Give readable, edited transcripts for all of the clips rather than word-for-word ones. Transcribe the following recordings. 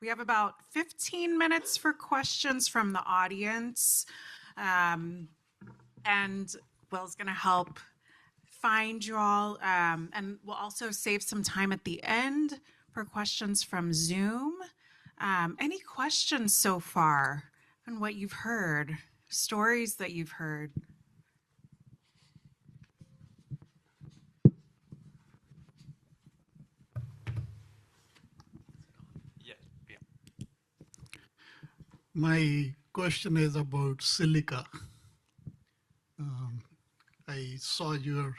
We have about 15 minutes for questions from the audience. And Will's going to help find you all. And we'll also save some time at the end for questions from Zoom. Any questions so far on what you've heard, stories that you've heard? My question is about silica. I saw your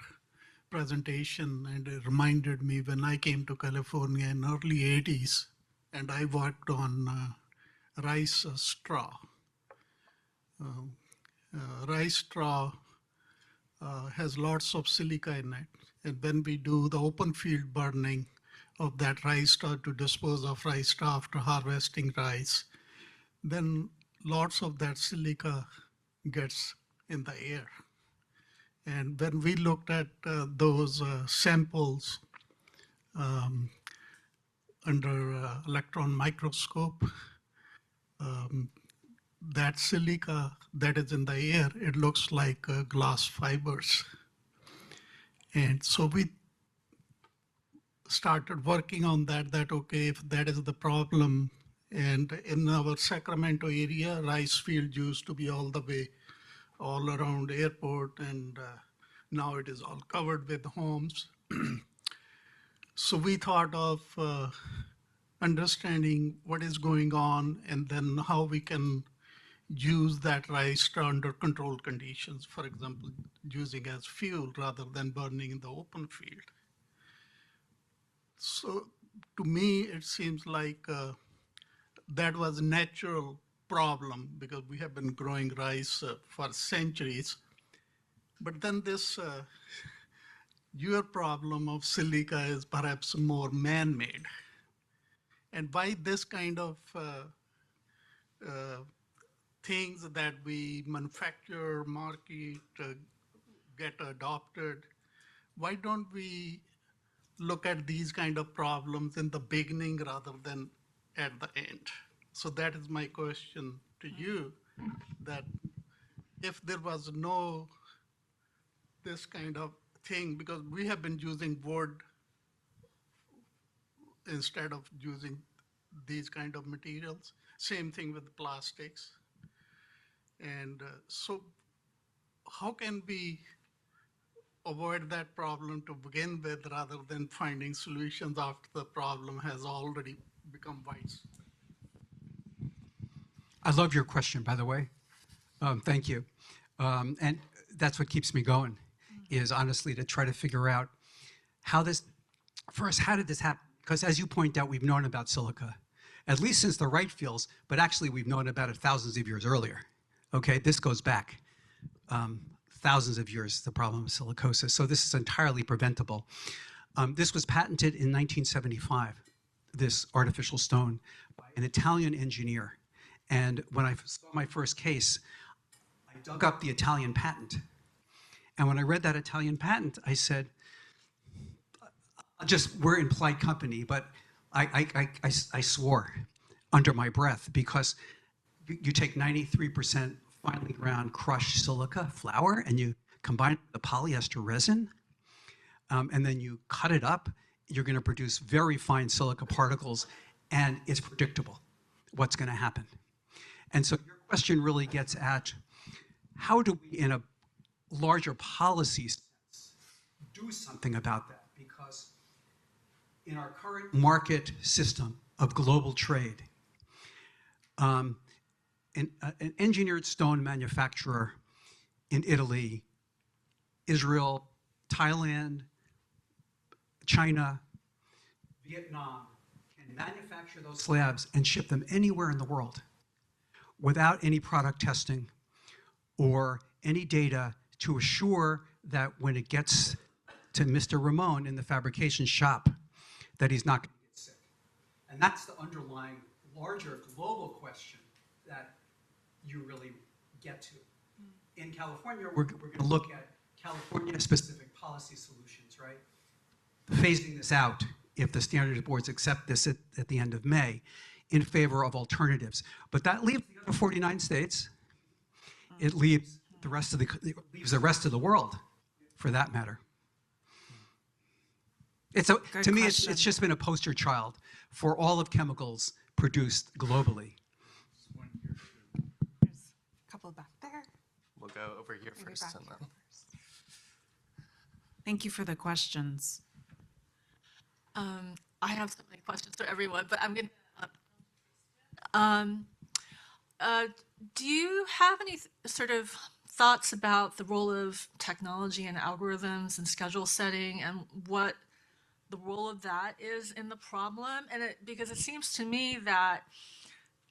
presentation and it reminded me when I came to California in early 80s and I worked on rice straw. Rice straw has lots of silica in it. And when we do the open field burning of that rice straw to dispose of rice straw after harvesting rice, then lots of that silica gets in the air. And when we looked at those samples under electron microscope, that silica that is in the air, it looks like glass fibers. And so we started working on that, okay, if that is the problem, and in our Sacramento area, rice field used to be all around airport, and now it is all covered with homes. So we thought of understanding what is going on and then how we can use that rice under controlled conditions, for example, using as fuel rather than burning in the open field. So to me, it seems like that was a natural problem because we have been growing rice for centuries. But then this, your problem of silica is perhaps more man-made. And by this kind of things that we manufacture, market, get adopted, why don't we look at these kind of problems in the beginning rather than at the end? So that is my question to you, that if there was no this kind of thing, because we have been using wood instead of using these kind of materials, same thing with plastics. And so how can we avoid that problem to begin with rather than finding solutions after the problem has already become widespread? I love your question, by the way. Thank you. And that's what keeps me going, is honestly to try to figure out how did this happen? Because as you point out, we've known about silica, at least since the Wright fields, but actually we've known about it thousands of years earlier. Okay, this goes back thousands of years, the problem of silicosis. So this is entirely preventable. This was patented in 1975, this artificial stone, by an Italian engineer. And when I saw my first case, I dug up the Italian patent. And when I read that Italian patent, I said, we're in polite company, but I swore under my breath, because you take 93% finely ground crushed silica flour and you combine it with the polyester resin, and then you cut it up, you're going to produce very fine silica particles, and it's predictable what's going to happen. And so your question really gets at how do we, in a larger policy sense, do something about that? Because in our current market system of global trade, an engineered stone manufacturer in Italy, Israel, Thailand, China, Vietnam can manufacture those slabs and ship them anywhere in the world without any product testing or any data to assure that when it gets to Mr. Ramon in the fabrication shop, that he's not going to get sick. And that's the underlying larger global question that you really get to. In California, we're going to look at California-specific policy solutions, right? Phasing this out, if the standards boards accept this at the end of May. in favor of alternatives. But that leaves the other 49 states. It leaves the rest of the world, for that matter. To me, it's just been a poster child for all of chemicals produced globally. There's a couple back there. We'll go over here Maybe first. back And here then. first. Thank you for the questions. I have so many questions for everyone, but I'm going to. Do you have any sort of thoughts about the role of technology and algorithms and schedule setting and what the role of that is in the problem? And because it seems to me that,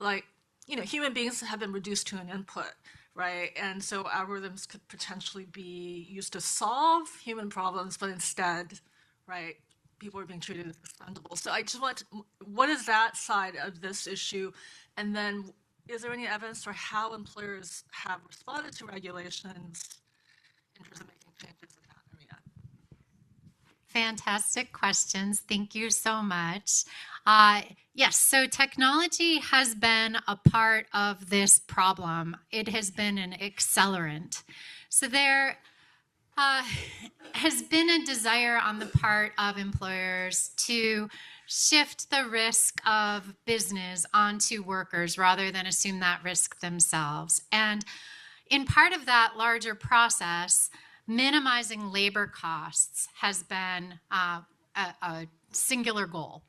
like, human beings have been reduced to an input, right? And so algorithms could potentially be used to solve human problems, but instead, right, people are being treated as expendable. So I just what is that side of this issue? And then is there any evidence for how employers have responded to regulations in terms of making changes in that area? Fantastic questions. Thank you so much. Yes, so technology has been a part of this problem. It has been an accelerant. So there has been a desire on the part of employers to shift the risk of business onto workers rather than assume that risk themselves. And in part of that larger process, minimizing labor costs has been a singular goal.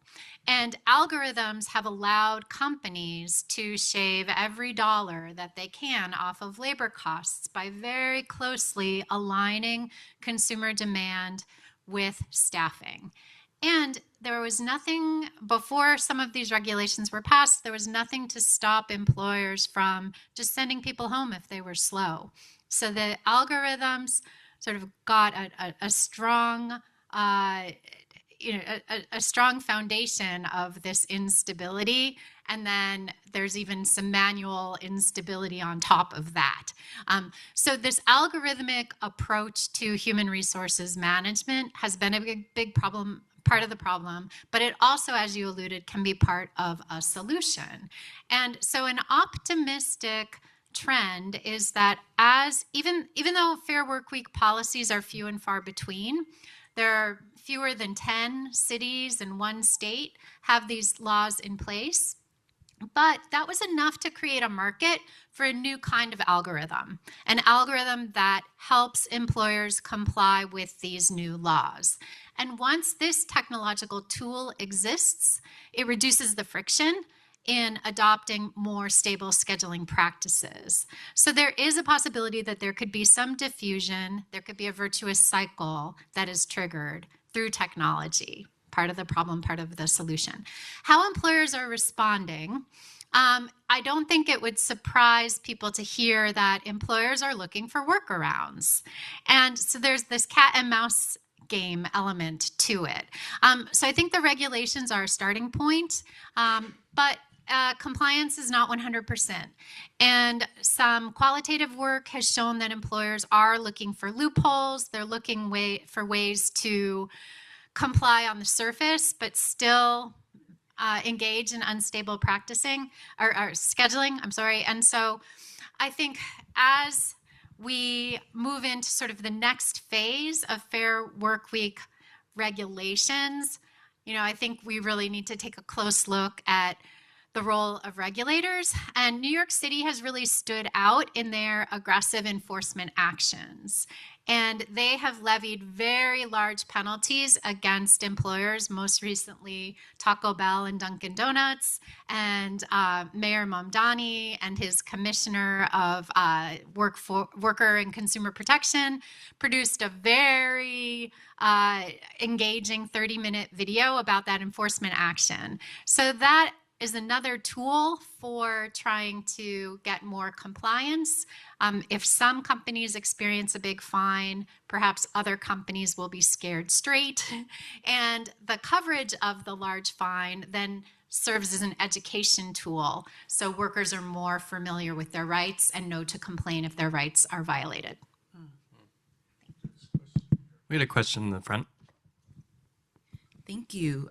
And algorithms have allowed companies to shave every dollar that they can off of labor costs by very closely aligning consumer demand with staffing. And there was nothing, before some of these regulations were passed, there was nothing to stop employers from just sending people home if they were slow. So the algorithms sort of got a strong a strong foundation of this instability, and then there's even some manual instability on top of that. So this algorithmic approach to human resources management has been a big problem, part of the problem, but it also, as you alluded, can be part of a solution. And so an optimistic trend is that even though Fair Workweek policies are few and far between, there are fewer than 10 cities in one state have these laws in place. But that was enough to create a market for a new kind of algorithm, an algorithm that helps employers comply with these new laws. And once this technological tool exists, it reduces the friction in adopting more stable scheduling practices. So there is a possibility that there could be some diffusion, there could be a virtuous cycle that is triggered through technology. Part of the problem, part of the solution. How employers are responding, I don't think it would surprise people to hear that employers are looking for workarounds. And so there's this cat and mouse game element to it. So I think the regulations are a starting point, but compliance is not 100%. And some qualitative work has shown that employers are looking for loopholes. They're looking for ways to comply on the surface, but still engage in unstable practicing or scheduling. And so I think as we move into sort of the next phase of Fair Workweek regulations, I think we really need to take a close look at the role of regulators. And New York City has really stood out in their aggressive enforcement actions. And they have levied very large penalties against employers, most recently Taco Bell and Dunkin' Donuts, and Mayor Mamdani and his commissioner of worker and consumer protection produced a very engaging 30-minute video about that enforcement action. So that is another tool for trying to get more compliance. If some companies experience a big fine, perhaps other companies will be scared straight. And the coverage of the large fine then serves as an education tool, so workers are more familiar with their rights and know to complain if their rights are violated. We had a question in the front. Thank you.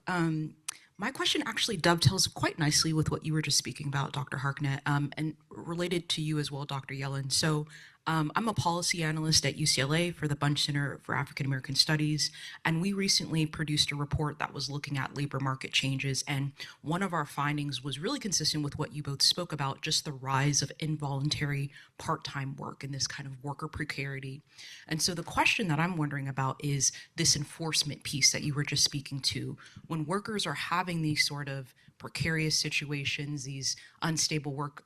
My question actually dovetails quite nicely with what you were just speaking about, Dr. Harknett, and related to you as well, Dr. Yelin. So I'm a policy analyst at UCLA for the Bunch Center for African American Studies, and we recently produced a report that was looking at labor market changes, and one of our findings was really consistent with what you both spoke about, just the rise of involuntary part-time work and this kind of worker precarity. And so the question that I'm wondering about is this enforcement piece that you were just speaking to. When workers are having these sort of precarious situations, these unstable work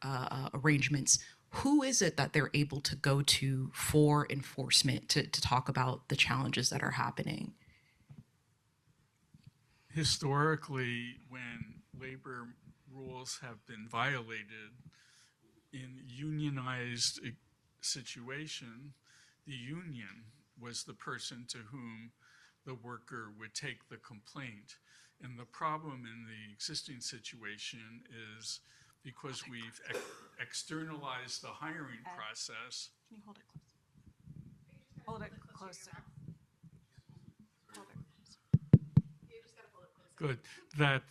arrangements, who is it that they're able to go to for enforcement to talk about the challenges that are happening? Historically, when labor rules have been violated in unionized situation, the union was the person to whom the worker would take the complaint. And the problem in the existing situation is because we've externalized the hiring process. Can you hold it close? Hold it closer. Hold it. Good. That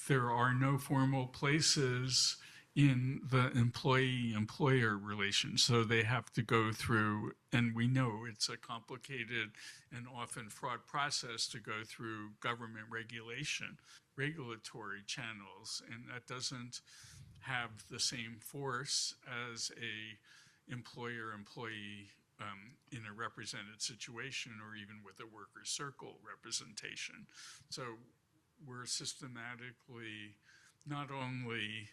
there are no formal places in the employee-employer relation. So they have to go through, and we know it's a complicated and often fraught process to go through government regulatory channels, and that doesn't have the same force as a employer-employee in a represented situation or even with a worker circle representation. So we're systematically not only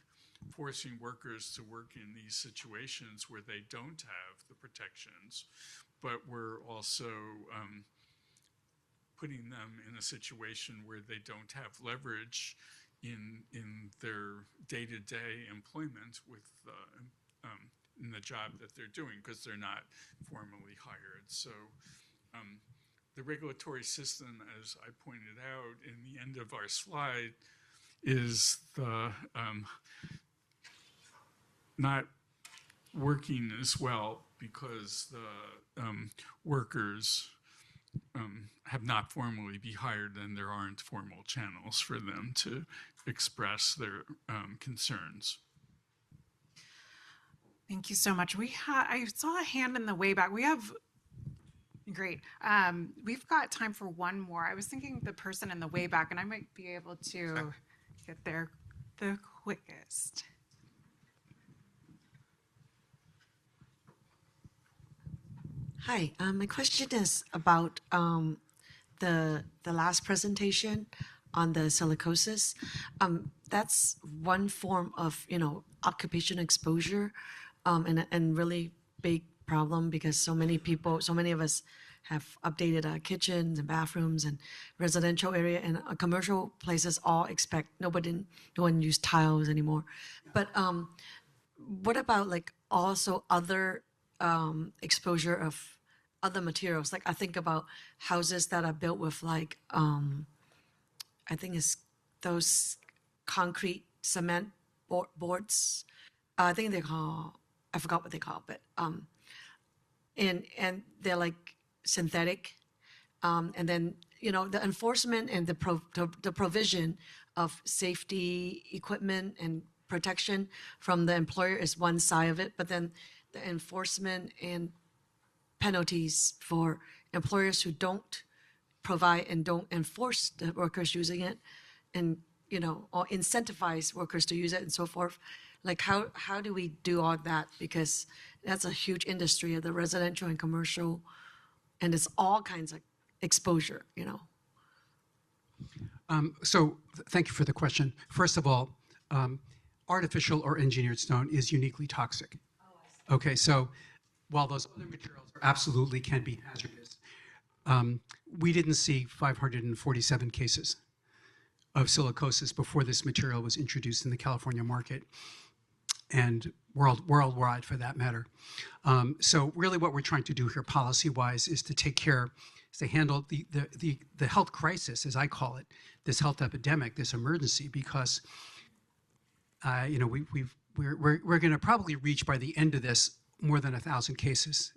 forcing workers to work in these situations where they don't have the protections, but we're also putting them in a situation where they don't have leverage in their day-to-day employment with in the job that they're doing because they're not formally hired. So the regulatory system, as I pointed out in the end of our slide, is the not working as well because the workers have not formally been hired and there aren't formal channels for them to express their concerns. Thank you so much. I saw a hand in the way back. Great. We've got time for one more. I was thinking the person in the way back, and I might be able to get there the quickest. Hi, my question is about the last presentation on the silicosis. That's one form of occupation exposure, and really big problem because so many of us have updated our kitchens and bathrooms and residential area and commercial places all expect no one use tiles anymore. But what about like also other exposure of other materials? Like I think about houses that are built with like I think it's those concrete cement boards. I think I forgot what they call, but and they're like synthetic, and then the enforcement and the provision of safety equipment and protection from the employer is one side of it, but then the enforcement and penalties for employers who don't provide and don't enforce the workers using it, and or incentivize workers to use it and so forth. Like how do we do all that? Because that's a huge industry of the residential and commercial, and it's all kinds of exposure, So thank you for the question. First of all, artificial or engineered stone is uniquely toxic. Okay, so while those other materials absolutely can be hazardous, we didn't see 547 cases of silicosis before this material was introduced in the California market, and worldwide for that matter. So really what we're trying to do here policy-wise is to handle the health crisis, as I call it, this health epidemic, this emergency, because we're going to probably reach by the end of this more than 1,000 cases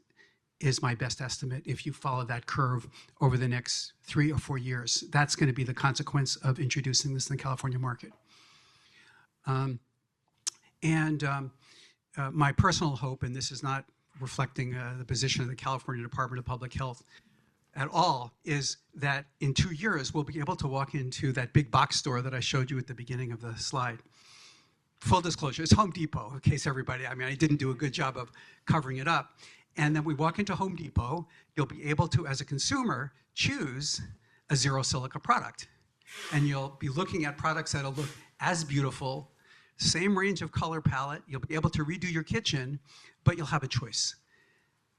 is my best estimate if you follow that curve over the next 3 or 4 years. That's going to be the consequence of introducing this in the California market. My personal hope, and this is not reflecting the position of the California Department of Public Health at all, is that in 2 years, we'll be able to walk into that big box store that I showed you at the beginning of the slide. Full disclosure, it's Home Depot, in case everybody, I didn't do a good job of covering it up. And then we walk into Home Depot, you'll be able to, as a consumer, choose a zero silica product. And you'll be looking at products that'll look as beautiful, same range of color palette, you'll be able to redo your kitchen, but you'll have a choice,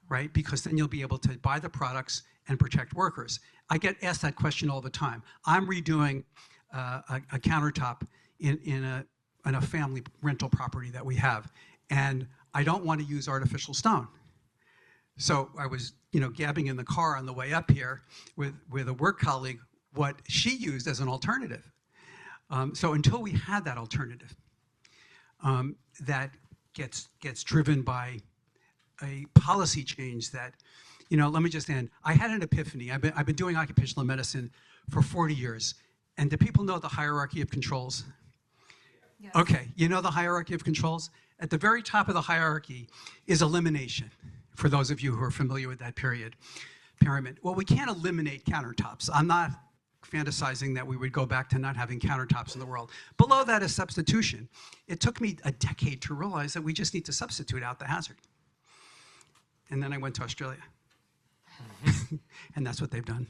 right? Because then you'll be able to buy the products and protect workers. I get asked that question all the time. I'm redoing a countertop in a family rental property that we have, and I don't want to use artificial stone. So I was, gabbing in the car on the way up here with a work colleague what she used as an alternative. So until we had that alternative, that gets driven by a policy change that, let me just end. I had an epiphany. I've been doing occupational medicine for 40 years. And do people know the hierarchy of controls? Yes. Okay, you know the hierarchy of controls? At the very top of the hierarchy is elimination, for those of you who are familiar with that pyramid. Well, we can't eliminate countertops. I'm not fantasizing that we would go back to not having countertops in the world. Below that is substitution. It took me a decade to realize that we just need to substitute out the hazard. And then I went to Australia. And that's what they've done.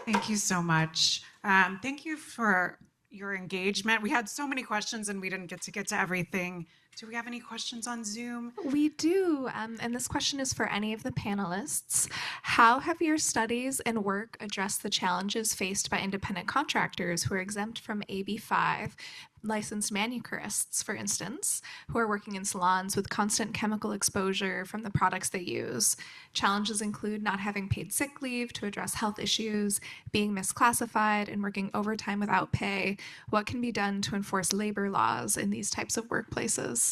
Thank you so much. Thank you for your engagement. We had so many questions and we didn't get to everything. Do we have any questions on Zoom? We do, and this question is for any of the panelists. How have your studies and work addressed the challenges faced by independent contractors who are exempt from AB5, licensed manicurists, for instance, who are working in salons with constant chemical exposure from the products they use? Challenges include not having paid sick leave to address health issues, being misclassified, and working overtime without pay. What can be done to enforce labor laws in these types of workplaces?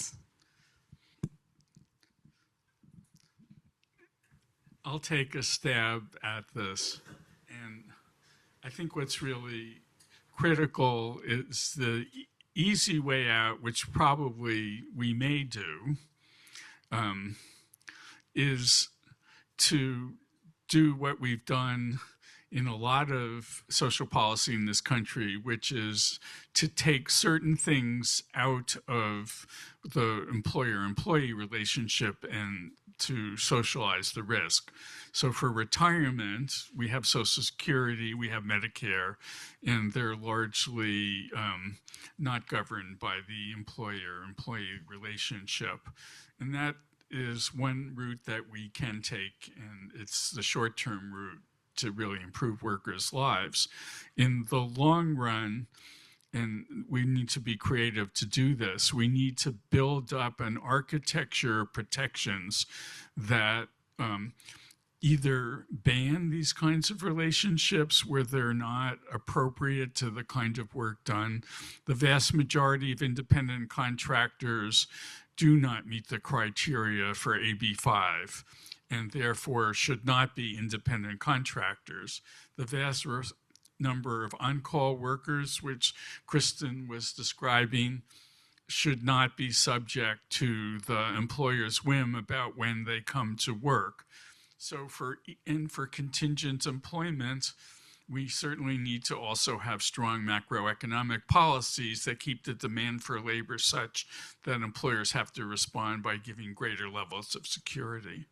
I'll take a stab at this. And I think what's really critical is the easy way out, which probably we may do, is to do what we've done in a lot of social policy in this country, which is to take certain things out of the employer-employee relationship and to socialize the risk. So for retirement, we have Social Security, we have Medicare, and they're largely not governed by the employer-employee relationship. And that is one route that we can take, and it's the short-term route to really improve workers' lives. In the long run, and we need to be creative to do this, we need to build up an architecture of protections that either ban these kinds of relationships where they're not appropriate to the kind of work done. The vast majority of independent contractors do not meet the criteria for AB5 and therefore should not be independent contractors. The vast number of on-call workers, which Kristen was describing, should not be subject to the employer's whim about when they come to work. So for contingent employment, we certainly need to also have strong macroeconomic policies that keep the demand for labor such that employers have to respond by giving greater levels of security.